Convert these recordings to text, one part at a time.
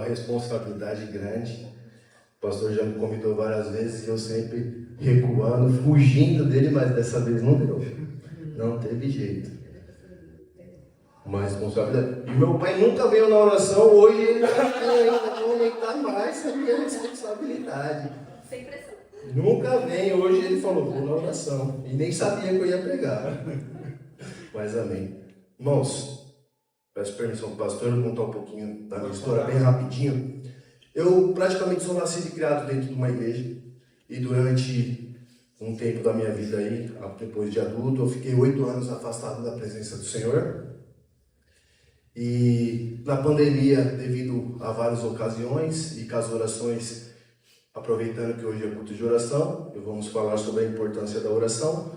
responsabilidade grande. O pastor já me convidou várias vezes e eu sempre recuando, fugindo dele, mas dessa vez não deu. Não teve jeito. Uma responsabilidade. E meu pai nunca veio na oração, hoje ele ainda conectar mais com a minha responsabilidade. Sem pressão. Nunca vem, hoje ele falou, vou na oração. E nem sabia que eu ia pregar. Mas amém. Irmãos, peço permissão do pastor, eu vou contar um pouquinho da minha história bem rapidinho. Eu praticamente sou nascido e criado dentro de uma igreja. E durante um tempo da minha vida aí, depois de adulto, eu fiquei 8 anos afastado da presença do Senhor. E na pandemia, devido a várias ocasiões e com as orações, aproveitando que hoje é culto de oração, vamos falar sobre a importância da oração.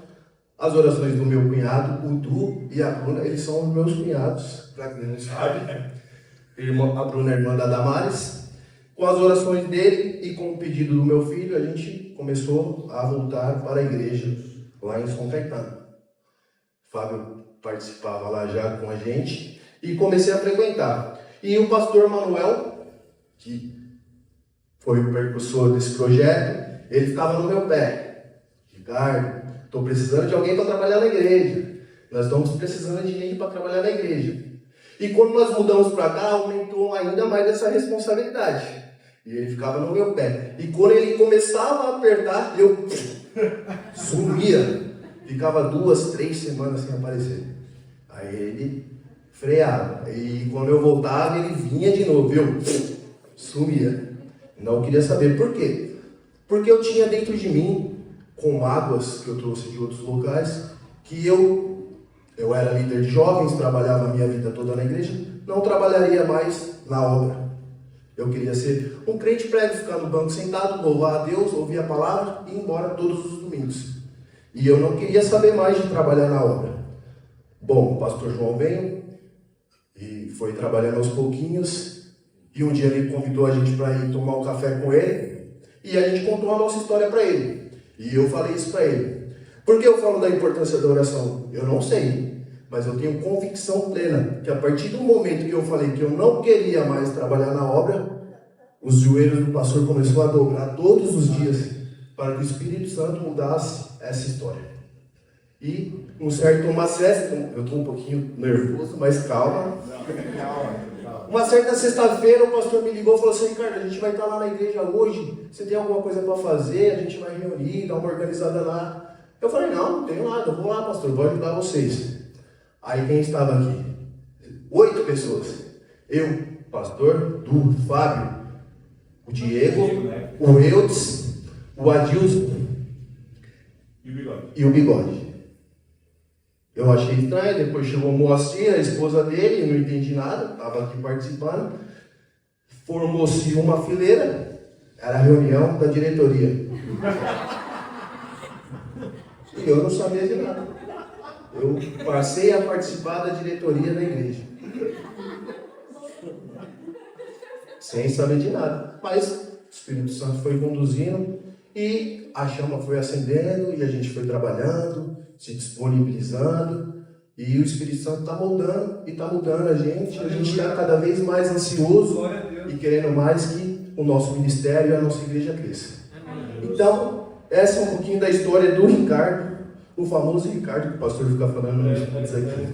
As orações do meu cunhado, o Du e a Bruna, eles são os meus cunhados, para quem não sabe. A Bruna é irmã da Damares. Com as orações dele e com o pedido do meu filho, a gente começou a voltar para a igreja lá em São Caetano. O Fábio participava lá já com a gente e comecei a frequentar. E o pastor Manuel, que foi o percussor desse projeto, ele ficava no meu pé. Ricardo, estou precisando de alguém para trabalhar na igreja. Nós estamos precisando de gente para trabalhar na igreja. E quando nós mudamos para cá, aumentou ainda mais essa responsabilidade. E ele ficava no meu pé. E quando ele começava a apertar, eu sumia. Ficava 2, 3 semanas sem aparecer. Aí ele freava. E quando eu voltava, ele vinha de novo. Eu sumia. Não queria saber por quê. Porque eu tinha dentro de mim, com mágoas que eu trouxe de outros locais, que eu era líder de jovens, trabalhava a minha vida toda na igreja, não trabalharia mais na obra. Eu queria ser um crente prego, ficar no banco sentado, louvar a Deus, ouvir a palavra e ir embora todos os domingos. E eu não queria saber mais de trabalhar na obra. Bom, o pastor João veio e foi trabalhando aos pouquinhos. E um dia ele convidou a gente para ir tomar um café com ele. E a gente contou a nossa história para ele. E eu falei isso para ele. Por que eu falo da importância da oração? Eu não sei. Mas eu tenho convicção plena que a partir do momento que eu falei que eu não queria mais trabalhar na obra, os joelhos do pastor começou a dobrar todos os dias para que o Espírito Santo mudasse essa história. E uma sexta, eu estou um pouquinho nervoso, mas calma. Uma certa sexta-feira o pastor me ligou e falou assim: Ricardo, a gente vai estar lá na igreja hoje, você tem alguma coisa para fazer? A gente vai reunir, dar uma organizada lá. Eu falei: não tenho nada, eu vou lá, pastor, vou ajudar vocês. Aí quem estava aqui? 8 pessoas. Eu, pastor, Du, Fábio, o Diego, o Eudes, o Adilson e o Bigode. Eu achei estranho, depois chegou o Moacir, a esposa dele, não entendi nada, estava aqui participando. Formou-se uma fileira, era a reunião da diretoria. E eu não sabia de nada. Eu passei a participar da diretoria da igreja. Sem saber de nada. Mas o Espírito Santo foi conduzindo e a chama foi acendendo e a gente foi trabalhando, se disponibilizando. E o Espírito Santo está moldando e está mudando a gente. A gente está cada vez mais ansioso e querendo mais que o nosso ministério e a nossa igreja cresça. Então, essa é um pouquinho da história do Ricardo. O famoso Ricardo, que o pastor fica falando nos aqui.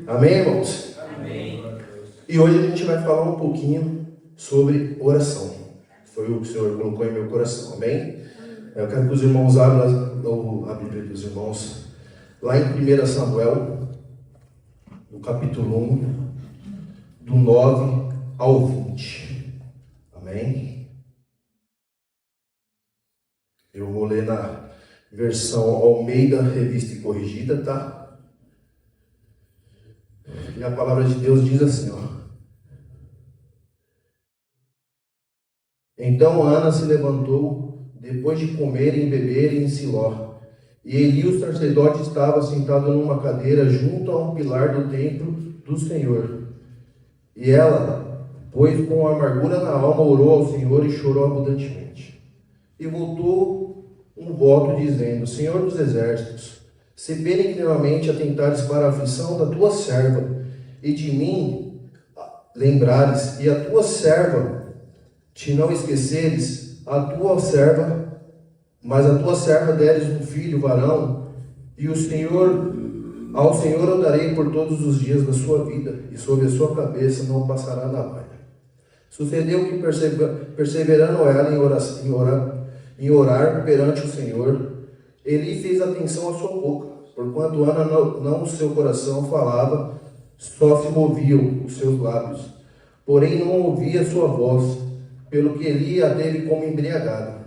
Amém, irmãos? Amém. E hoje a gente vai falar um pouquinho sobre oração. Foi o que o Senhor colocou em meu coração. Amém? Eu quero que os irmãos abram a Bíblia dos irmãos. Lá em 1 Samuel, no capítulo 1, do 9 ao 20. Amém? Eu vou ler na versão Almeida, revista e corrigida, tá? E a palavra de Deus diz assim, ó. Então Ana se levantou, depois de comerem e beberem em Siló. E Eli, o sacerdote, estava sentado numa cadeira junto a um pilar do templo do Senhor. E ela, pois com amargura na alma, orou ao Senhor e chorou abundantemente. E voltou um voto dizendo: Senhor dos exércitos, se benignamente atentares para a aflição da tua serva, e de mim lembrares, e a tua serva te não esqueceres, mas a tua serva deres um filho varão, e ao Senhor eu darei por todos os dias da sua vida, e sobre a sua cabeça não passará navalha. Sucedeu que, perseverando ela em orar perante o Senhor, Eli fez atenção à sua boca, porquanto Ana não no seu coração falava, só se moviam os seus lábios, porém não ouvia sua voz, pelo que Eli a teve como embriagada.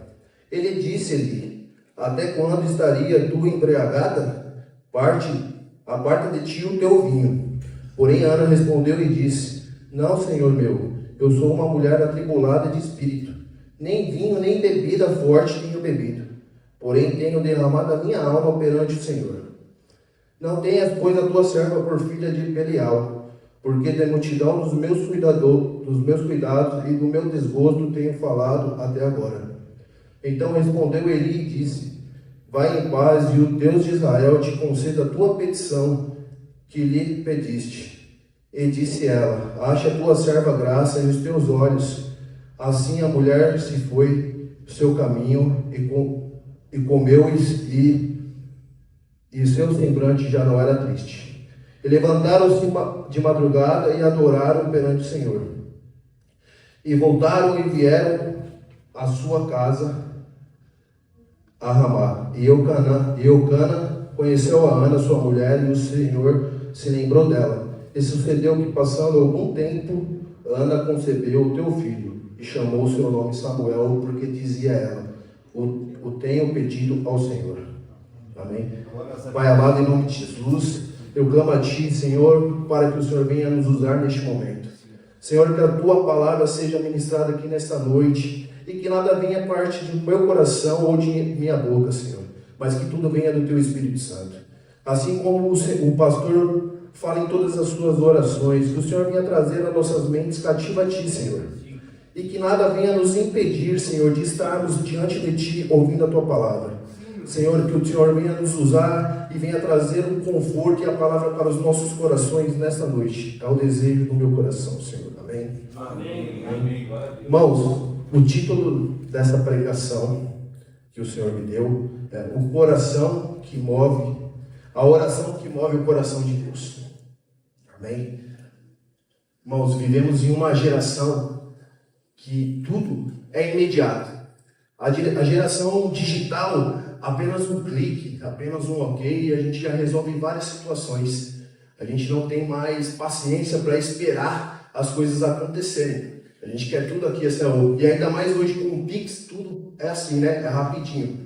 Ele disse-lhe: até quando estaria tu embriagada? Aparta de ti o teu vinho. Porém Ana respondeu e disse: não, Senhor meu, eu sou uma mulher atribulada de espírito, nem vinho nem bebida forte tenho bebido, porém tenho derramado a minha alma perante o Senhor. Não tenhas, pois, a tua serva por filha de Belial, porque da multidão dos meus cuidados e do meu desgosto tenho falado até agora. Então respondeu Eli e disse: vai em paz, e o Deus de Israel te conceda a tua petição que lhe pediste. E disse ela: acha a tua serva graça nos teus olhos. Assim a mulher se foi o seu caminho e comeu, e seu semblante já não era triste. E levantaram-se de madrugada e adoraram perante o Senhor. E voltaram e vieram à sua casa a Ramá. E Eucana conheceu a Ana, sua mulher, e o Senhor se lembrou dela. E sucedeu que, passando algum tempo, Ana concebeu o teu filho, e chamou o seu nome Samuel, porque dizia ela: o tenho pedido ao Senhor. Amém? Pai amado, em nome de Jesus, eu clamo a Ti, Senhor, para que o Senhor venha nos usar neste momento. Senhor, que a Tua palavra seja ministrada aqui nesta noite, e que nada venha parte do meu coração ou de minha boca, Senhor, mas que tudo venha do Teu Espírito Santo. Assim como o pastor fala em todas as suas orações, que o Senhor venha trazer as nossas mentes cativa a Ti, Senhor, e que nada venha nos impedir, Senhor, de estarmos diante de Ti, ouvindo a Tua palavra. Senhor, que o Senhor venha nos usar e venha trazer um conforto e a palavra para os nossos corações nesta noite. É o desejo do meu coração, Senhor. Amém? Amém. Amém. Irmãos, o título dessa pregação que o Senhor me deu é o coração que move, a oração que move o coração de Deus. Amém? Irmãos, vivemos em uma geração que tudo é imediato. A geração digital, apenas um clique, apenas um ok, e a gente já resolve várias situações. A gente não tem mais paciência para esperar as coisas acontecerem. A gente quer tudo aqui, assim, e ainda mais hoje com o Pix, tudo é assim, né? É rapidinho.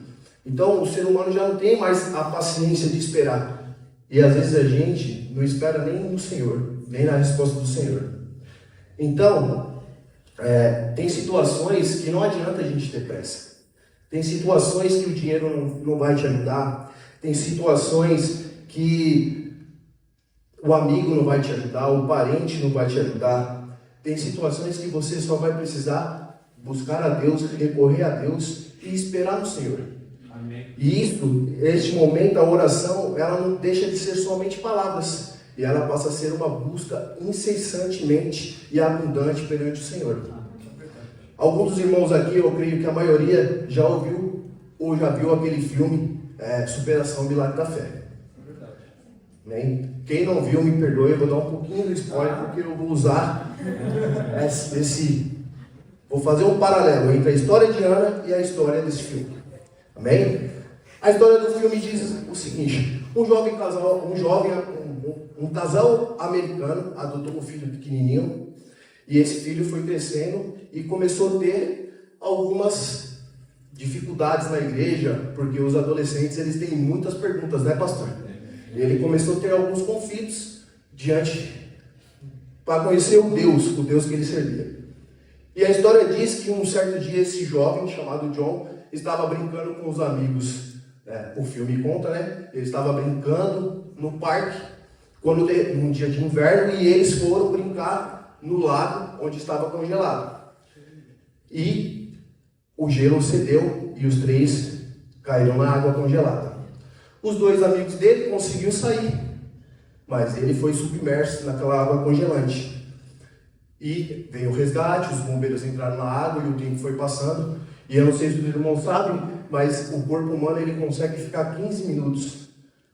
Então o ser humano já não tem mais a paciência de esperar. E às vezes a gente não espera nem no Senhor, nem na resposta do Senhor. Então, tem situações que não adianta a gente ter pressa. Tem situações que o dinheiro não vai te ajudar. Tem situações que o amigo não vai te ajudar, o parente não vai te ajudar. Tem situações que você só vai precisar buscar a Deus, recorrer a Deus e esperar no Senhor. Amém. E este momento, a oração, ela não deixa de ser somente palavras. E ela passa a ser uma busca incessantemente e abundante perante o Senhor. Alguns dos irmãos aqui, eu creio que a maioria já ouviu ou já viu aquele filme Superação Milagre da Fé. Amém? Quem não viu, me perdoe, eu vou dar um pouquinho do spoiler, porque eu vou usar vou fazer um paralelo entre a história de Ana e a história desse filme. Amém? A história do filme diz o seguinte: um casal americano adotou um filho pequenininho, e esse filho foi crescendo e começou a ter algumas dificuldades na igreja, porque os adolescentes eles têm muitas perguntas, né, pastor? Ele começou a ter alguns conflitos para conhecer o Deus que ele servia. E a história diz que um certo dia esse jovem chamado John estava brincando com os amigos. O filme conta, né? Ele estava brincando no parque num dia de inverno, e eles foram brincar no lago onde estava congelado. E o gelo cedeu e os três caíram na água congelada. Os dois amigos dele conseguiram sair, mas ele foi submerso naquela água congelante. E veio o resgate, os bombeiros entraram na água e o tempo foi passando. E eu não sei se os irmãos sabem, mas o corpo humano ele consegue ficar 15 minutos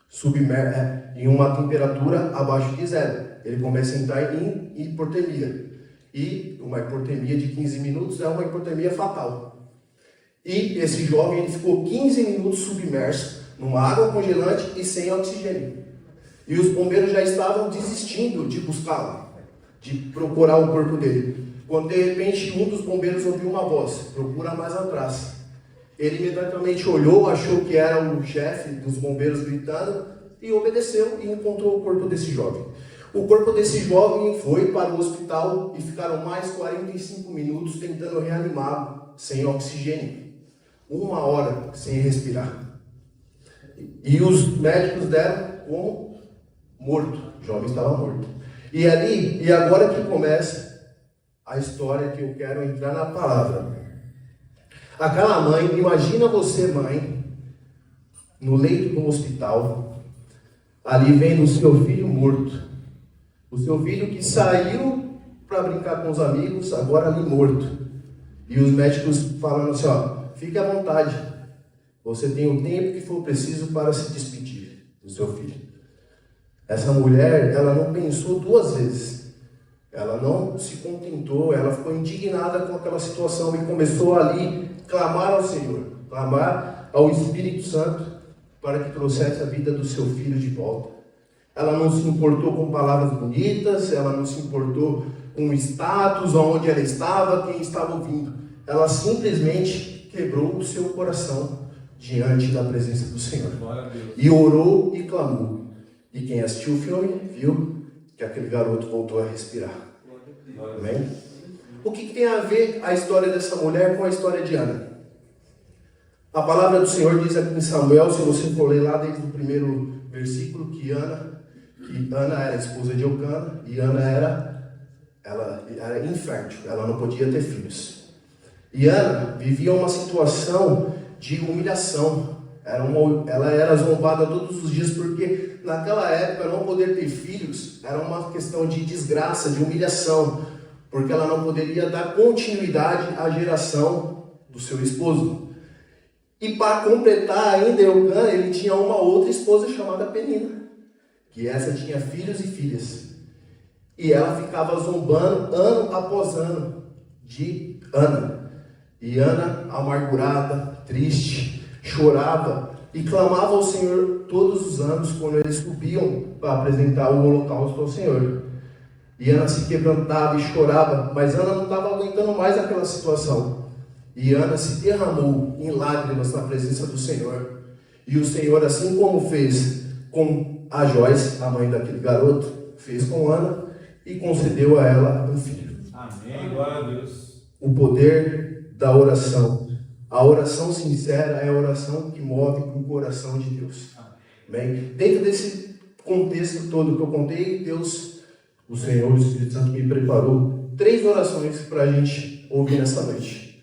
submerso em uma temperatura abaixo de zero. Ele começa a entrar em hipotermia. E uma hipotermia de 15 minutos é uma hipotermia fatal. E esse jovem ele ficou 15 minutos submerso numa água congelante e sem oxigênio. E os bombeiros já estavam desistindo de buscá-lo, de procurar o corpo dele. Quando de repente um dos bombeiros ouviu uma voz: procura mais atrás. Ele imediatamente olhou, achou que era o chefe dos bombeiros gritando e obedeceu e encontrou o corpo desse jovem. O corpo desse jovem foi para o hospital e ficaram mais 45 minutos tentando reanimá-lo sem oxigênio. 1 hora sem respirar. E os médicos deram como morto. O jovem estava morto. E agora que começa a história que eu quero entrar na palavra. Aquela mãe, imagina você, mãe, no leito do hospital, ali vendo o seu filho morto. O seu filho que saiu para brincar com os amigos, agora ali morto. E os médicos falando assim, fique à vontade. Você tem o tempo que for preciso para se despedir do seu filho. Essa mulher, ela não pensou 2 vezes. Ela não se contentou, ela ficou indignada com aquela situação e começou ali clamar ao Senhor, clamar ao Espírito Santo para que trouxesse a vida do seu filho de volta. Ela não se importou com palavras bonitas, ela não se importou com o status, onde ela estava, quem estava ouvindo. Ela simplesmente quebrou o seu coração diante da presença do Senhor. E orou e clamou. E quem assistiu o filme viu que aquele garoto voltou a respirar. Amém? O que tem a ver a história dessa mulher com a história de Ana? A palavra do Senhor diz aqui em Samuel, se você for ler lá desde o primeiro versículo, que Ana era esposa de Eucana e Ana era infértil, ela não podia ter filhos. E Ana vivia uma situação de humilhação. Ela era zombada todos os dias, porque naquela época não poder ter filhos era uma questão de desgraça, de humilhação, porque ela não poderia dar continuidade à geração do seu esposo. E para completar ainda, Eucana, ele tinha uma outra esposa chamada Penina, que essa tinha filhos e filhas. E ela ficava zombando ano após ano de Ana. E Ana, amargurada, triste, chorava e clamava ao Senhor todos os anos quando eles subiam para apresentar o holocausto ao Senhor. E Ana se quebrantava e chorava, mas Ana não estava aguentando mais aquela situação. E Ana se derramou em lágrimas na presença do Senhor. E o Senhor, assim como fez com a Joyce, a mãe daquele garoto, fez com Ana e concedeu a ela um filho. Amém, glória a Deus. O poder da oração. A oração sincera é a oração que move o coração de Deus. Amém? Dentro desse contexto todo que eu contei, Deus, o Senhor, o Espírito Santo me preparou 3 orações para a gente ouvir nessa noite.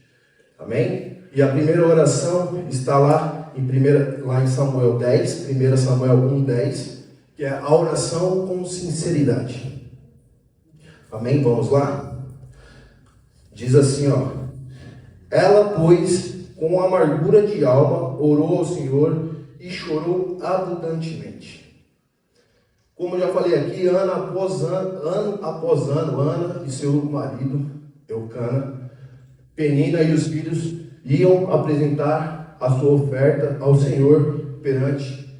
Amém? E a primeira oração está lá em Samuel 10, 1 Samuel 1:10, que é a oração com sinceridade. Amém? Vamos lá? Diz assim, ela, pois, com amargura de alma, orou ao Senhor e chorou abundantemente. Como eu já falei aqui, ano após ano, Ana e seu marido, Eucana, Penina e os filhos iam apresentar a sua oferta ao Senhor perante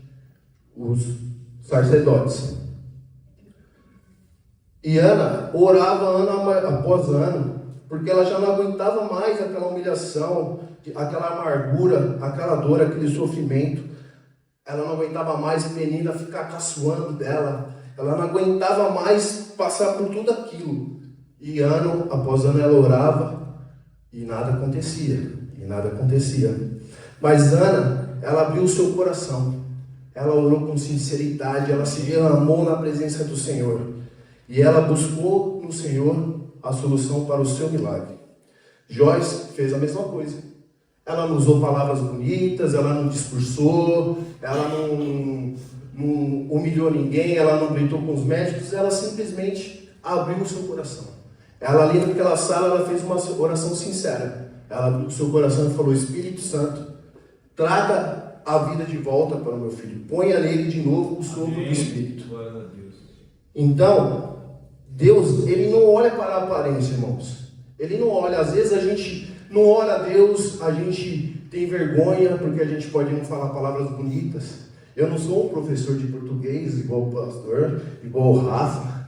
os sacerdotes. E Ana orava ano após ano, porque ela já não aguentava mais aquela humilhação, aquela amargura, aquela dor, aquele sofrimento. Ela não aguentava mais Penina ficar caçoando dela. Ela não aguentava mais passar por tudo aquilo. E ano após ano ela orava e nada acontecia. Mas Ana, ela abriu o seu coração. Ela orou com sinceridade, ela se derramou na presença do Senhor. E ela buscou no Senhor a solução para o seu milagre. Joyce fez a mesma coisa. Ela não usou palavras bonitas, ela não discursou, ela não humilhou ninguém, ela não gritou com os médicos, ela simplesmente abriu o seu coração. Ela ali naquela sala, ela fez uma oração sincera. Ela abriu o seu coração e falou: Espírito Santo, traga a vida de volta para o meu filho. Ponha nele de novo o sopro do Espírito. Glória a Deus. Então, Deus, Ele não olha para a aparência, irmãos. Ele não olha. Às vezes a gente não ora a Deus, a gente tem vergonha, porque a gente pode não falar palavras bonitas. Eu não sou um professor de português, igual o pastor, igual o Rafa.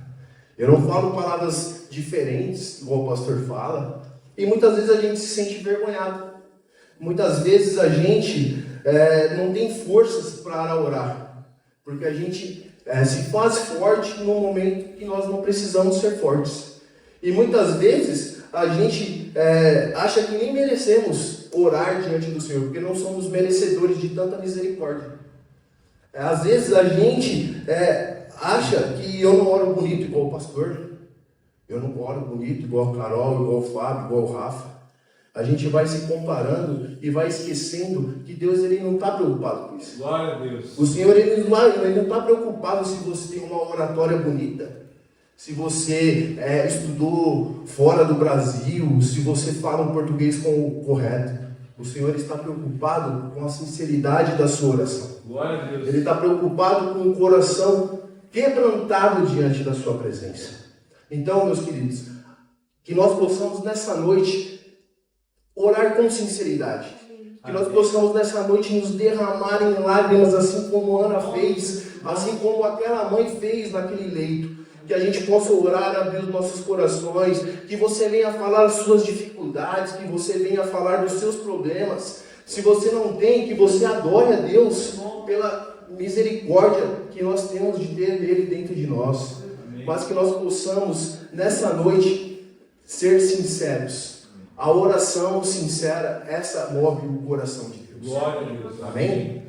Eu não falo palavras diferentes, igual o pastor fala. E muitas vezes a gente se sente envergonhado. Muitas vezes a gente não tem forças para orar. Porque a gente se faz forte no momento que nós não precisamos ser fortes. E muitas vezes a gente acha que nem merecemos orar diante do Senhor, porque não somos merecedores de tanta misericórdia. Às vezes a gente acha que eu não oro bonito igual o pastor, eu não oro bonito igual a Carol, igual o Fábio, igual o Rafa. A gente vai se comparando e vai esquecendo que Deus, Ele não está preocupado com isso. Glória a Deus. O Senhor, Ele não está preocupado se você tem uma oratória bonita, se você estudou fora do Brasil, se você fala um português correto. O Senhor está preocupado com a sinceridade da sua oração. Glória a Deus. Ele está preocupado com o coração quebrantado diante da sua presença. Então, meus queridos, que nós possamos nessa noite orar com sinceridade. Que nós possamos nessa noite nos derramar em lágrimas, assim como Ana fez, assim como aquela mãe fez naquele leito. Que a gente possa orar, abrir os nossos corações, que você venha falar as suas dificuldades, que você venha falar dos seus problemas. Se você não tem, que você adore a Deus pela misericórdia que nós temos de ter Ele dentro de nós. Amém. Mas que nós possamos, nessa noite, ser sinceros. A oração sincera, essa move o coração de Deus. Glória a Deus. Amém?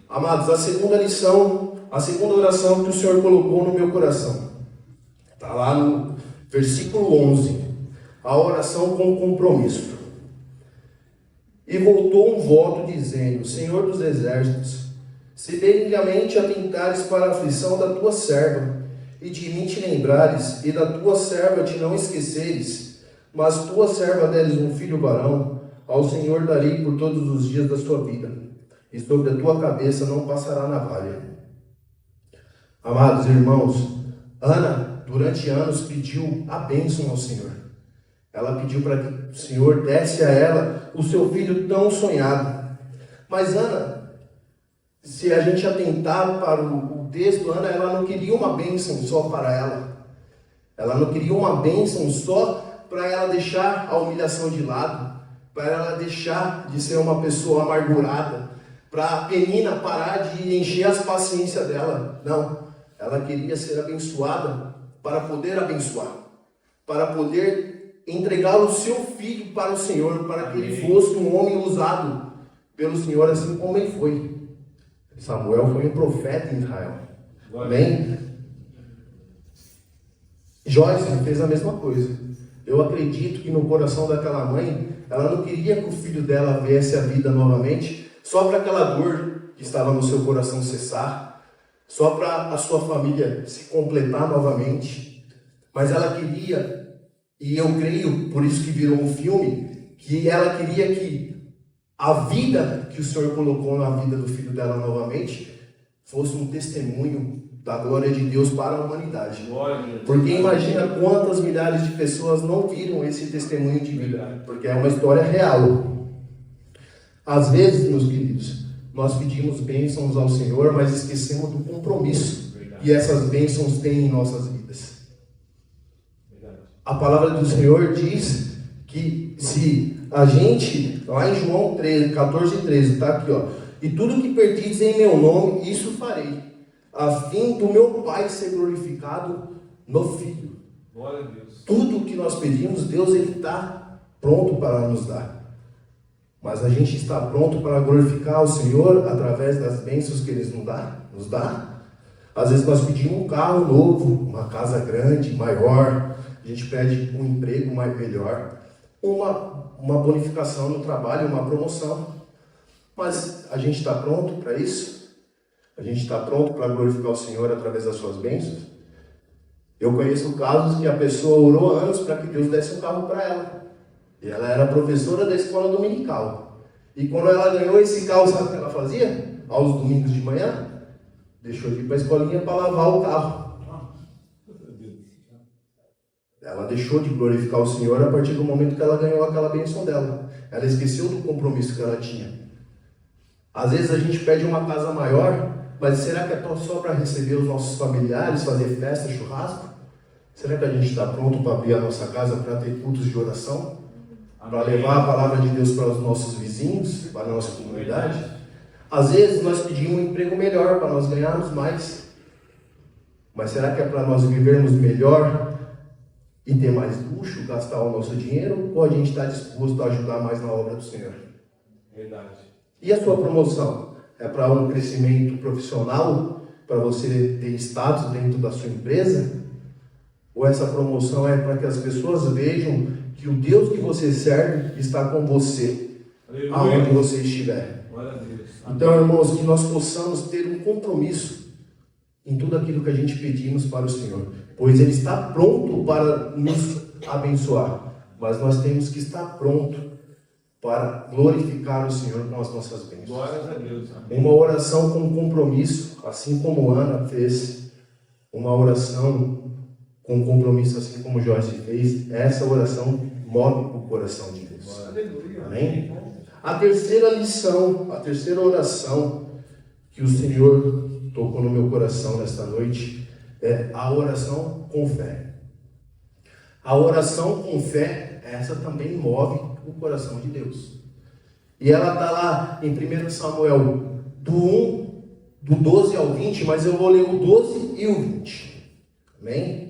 Amados, a segunda lição, a segunda oração que o Senhor colocou no meu coração. Está lá no versículo 11. A oração com compromisso. E voltou um voto dizendo: Senhor dos exércitos, se benignamente atentares para a aflição da tua serva, e de mim te lembrares, e da tua serva te não esqueceres, mas tua serva deres um filho varão, ao Senhor darei por todos os dias da sua vida, e sobre a tua cabeça não passará navalha. Amados irmãos, Ana, durante anos, pediu a bênção ao Senhor. Ela pediu para que o Senhor desse a ela o seu filho tão sonhado. Mas Ana, se a gente atentar para o texto, Ana, ela não queria uma bênção só para ela. Ela não queria uma bênção só para ela deixar a humilhação de lado, para ela deixar de ser uma pessoa amargurada, para a Penina parar de encher as paciências dela. Não, ela queria ser abençoada para poder abençoar, para poder entregar o seu filho para o Senhor, para que ele fosse um homem usado pelo Senhor, assim como ele foi. Samuel foi um profeta em Israel. Amém? Joyce fez a mesma coisa. Eu acredito que no coração daquela mãe, ela não queria que o filho dela viesse à vida novamente, só para aquela dor que estava no seu coração cessar, só para a sua família se completar novamente. Mas ela queria, e eu creio, por isso que virou um filme, que ela queria que a vida que o Senhor colocou na vida do filho dela novamente fosse um testemunho da glória de Deus para a humanidade. Porque imagina quantas milhares de pessoas não viram esse testemunho de vida, porque é uma história real. Às vezes, meus queridos, nós pedimos bênçãos ao Senhor, mas esquecemos do compromisso que essas bênçãos têm em nossas vidas. A palavra do Senhor diz que se a gente, lá em João 13, 14 e 13, está aqui, ó, e tudo que pedis em meu nome, isso farei, a fim do meu Pai ser glorificado no Filho. Glória a Deus. Tudo que nós pedimos, Deus está pronto para nos dar. Mas a gente está pronto para glorificar o Senhor através das bênçãos que Ele nos dá. Às vezes nós pedimos um carro novo, uma casa grande, maior. A gente pede um emprego melhor, uma bonificação no trabalho, uma promoção. Mas a gente está pronto para isso? A gente está pronto para glorificar o Senhor através das suas bênçãos? Eu conheço casos que a pessoa orou anos para que Deus desse um carro para ela. E ela era professora da escola dominical. E quando ela ganhou esse carro, sabe o que ela fazia? Aos domingos de manhã, deixou de ir para a escolinha para lavar o carro. Ela deixou de glorificar o Senhor a partir do momento que ela ganhou aquela bênção dela. Ela esqueceu do compromisso que ela tinha. Às vezes a gente pede uma casa maior, mas será que é só para receber os nossos familiares, fazer festa, churrasco? Será que a gente está pronto para abrir a nossa casa para ter cultos de oração? Para levar a palavra de Deus para os nossos vizinhos, para a nossa comunidade? Às vezes nós pedimos um emprego melhor para nós ganharmos mais. Mas será que é para nós vivermos melhor e ter mais luxo, gastar o nosso dinheiro? Ou a gente está disposto a ajudar mais na obra do Senhor? Verdade. E a sua promoção? É para um crescimento profissional? Para você ter status dentro da sua empresa? Ou essa promoção é para que as pessoas vejam que o Deus que você serve está com você, Aleluia. aonde você estiver? Glória a Deus. Então, irmãos, que nós possamos ter um compromisso em tudo aquilo que a gente pedimos para o Senhor, pois Ele está pronto para nos abençoar, mas nós temos que estar pronto para glorificar o Senhor com as nossas bênçãos. Glória a Deus. Amém. Uma oração com compromisso, assim como Ana fez, uma oração com compromisso, assim como Joyce fez, essa oração move o coração de Deus. Aleluia. Amém? A terceira lição, a terceira oração que o Senhor tocou no meu coração nesta noite é a oração com fé. A oração com fé, essa também move o coração de Deus. E ela está lá em 1 Samuel, do 12 ao 20, mas eu vou ler o 12 e o 20. Amém?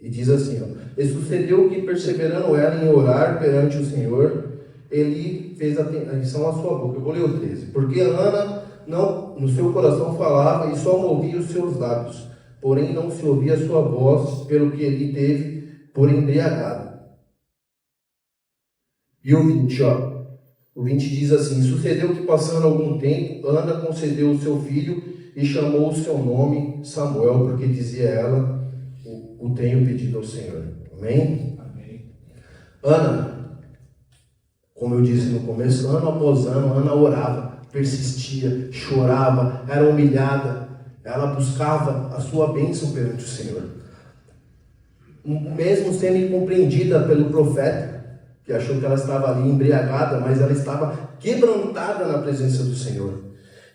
E diz assim, ó: E sucedeu que, perseverando ela em orar perante o Senhor, ele fez atenção à sua boca. Eu vou ler o 13. Porque Ana não, no seu coração falava e só movia os seus lábios, porém não se ouvia a sua voz, pelo que ele teve por embriagado. E o 20, ó. O 20 diz assim: Sucedeu que, passando algum tempo, Ana concedeu o seu filho e chamou o seu nome Samuel, porque dizia ela: o tenho pedido ao Senhor. Amém? Amém. Ana, como eu disse no começo, ano após ano, Ana orava, persistia, chorava, era humilhada, ela buscava a sua bênção perante o Senhor. Mesmo sendo incompreendida pelo profeta, que achou que ela estava ali embriagada, mas ela estava quebrantada na presença do Senhor.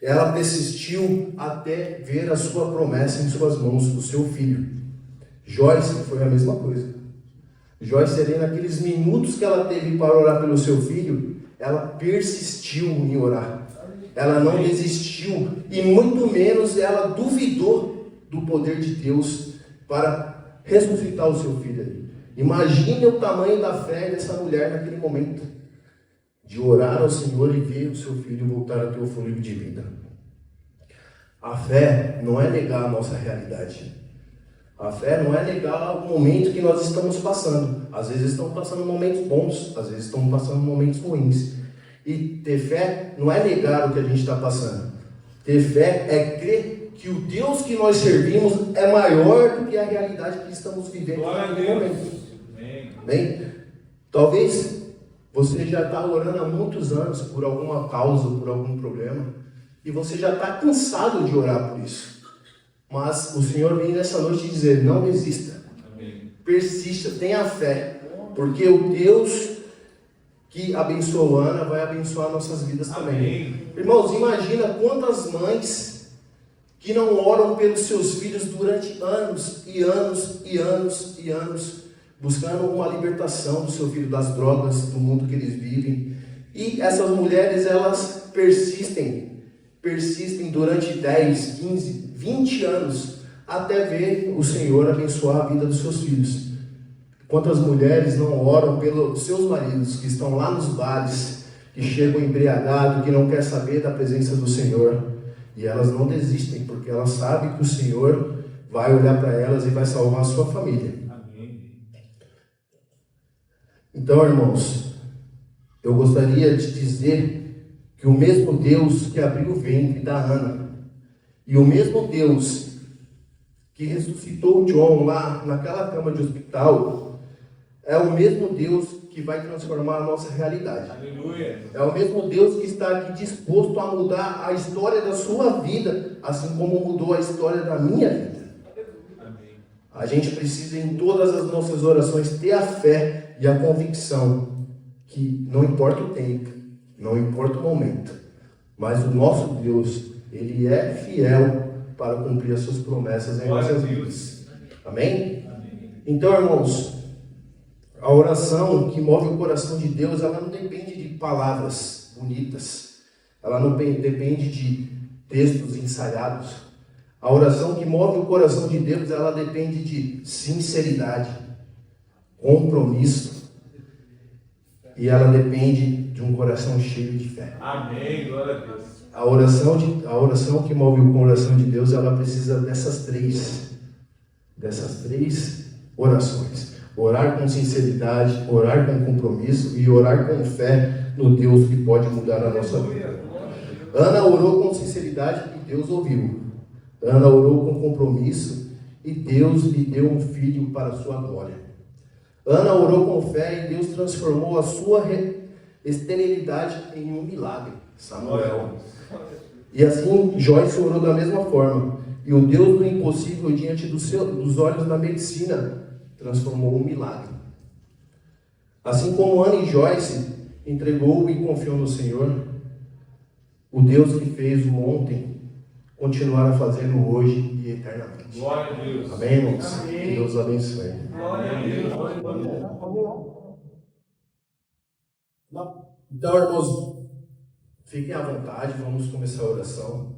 Ela persistiu até ver a sua promessa em suas mãos, o seu filho. Joyce foi a mesma coisa. Joyce, ali naqueles minutos que ela teve para orar pelo seu filho, ela persistiu em orar. Ela não desistiu e muito menos ela duvidou do poder de Deus para ressuscitar o seu filho ali. Imagine o tamanho da fé dessa mulher naquele momento, de orar ao Senhor e ver o seu filho voltar a ter o fôlego de vida. A fé não é negar a nossa realidade. A fé não é negar o momento que nós estamos passando. Às vezes estamos passando momentos bons, às vezes estamos passando momentos ruins. E ter fé não é negar o que a gente está passando. Ter fé é crer que o Deus que nós servimos é maior do que a realidade que estamos vivendo Glória a naquele Deus. momento. Amém. Bem, talvez você já está orando há muitos anos por alguma causa, por algum problema, e você já está cansado de orar por isso. Mas o Senhor vem nessa noite dizer: não desista, Amém. persista, tenha fé, porque o Deus que abençoou Ana vai abençoar nossas vidas também. Amém. Irmãos, imagina quantas mães que não oram pelos seus filhos durante anos e anos e anos e anos, buscando uma libertação do seu filho das drogas, do mundo que eles vivem. E essas mulheres, elas persistem durante 10, 15, 20 anos, até ver o Senhor abençoar a vida dos seus filhos. Quantas mulheres não oram pelos seus maridos, que estão lá nos bares, que chegam embriagados, que não quer saber da presença do Senhor, e elas não desistem, porque elas sabem que o Senhor vai olhar para elas e vai salvar a sua família. Amém. Então, irmãos, eu gostaria de dizer que o mesmo Deus que abriu o ventre da Ana, e o mesmo Deus que ressuscitou John lá naquela cama de hospital, é o mesmo Deus que vai transformar a nossa realidade. Aleluia. É o mesmo Deus que está aqui disposto a mudar a história da sua vida, assim como mudou a história da minha vida. Amém. A gente precisa, em todas as nossas orações, ter a fé e a convicção que não importa o tempo, não importa o momento, mas o nosso Deus, Ele é fiel para cumprir as suas promessas em nossas vidas. Amém? Amém. Então, irmãos, a oração que move o coração de Deus, ela não depende de palavras bonitas, ela não depende de textos ensaiados. A oração que move o coração de Deus, ela depende de sinceridade, compromisso, e ela depende de um coração cheio de fé. Amém. Glória a Deus. A oração que move o coração de Deus, ela precisa dessas três orações. Orar com sinceridade, orar com compromisso e orar com fé no Deus que pode mudar a nossa vida. Ana orou com sinceridade e Deus ouviu. Ana orou com compromisso e Deus lhe deu um filho para a sua glória. Ana orou com fé e Deus transformou a sua esterilidade em um milagre. Samuel. E assim Joyce orou da mesma forma. E o Deus do impossível diante dos olhos da medicina transformou um milagre. Assim como Ana e Joyce entregou e confiou no Senhor, o Deus que fez o ontem continuará fazendo hoje e eternamente. Glória a Deus. Amém, irmãos? Amém. Que Deus abençoe. Glória a Deus. Então, irmãos, fiquem à vontade, vamos começar a oração.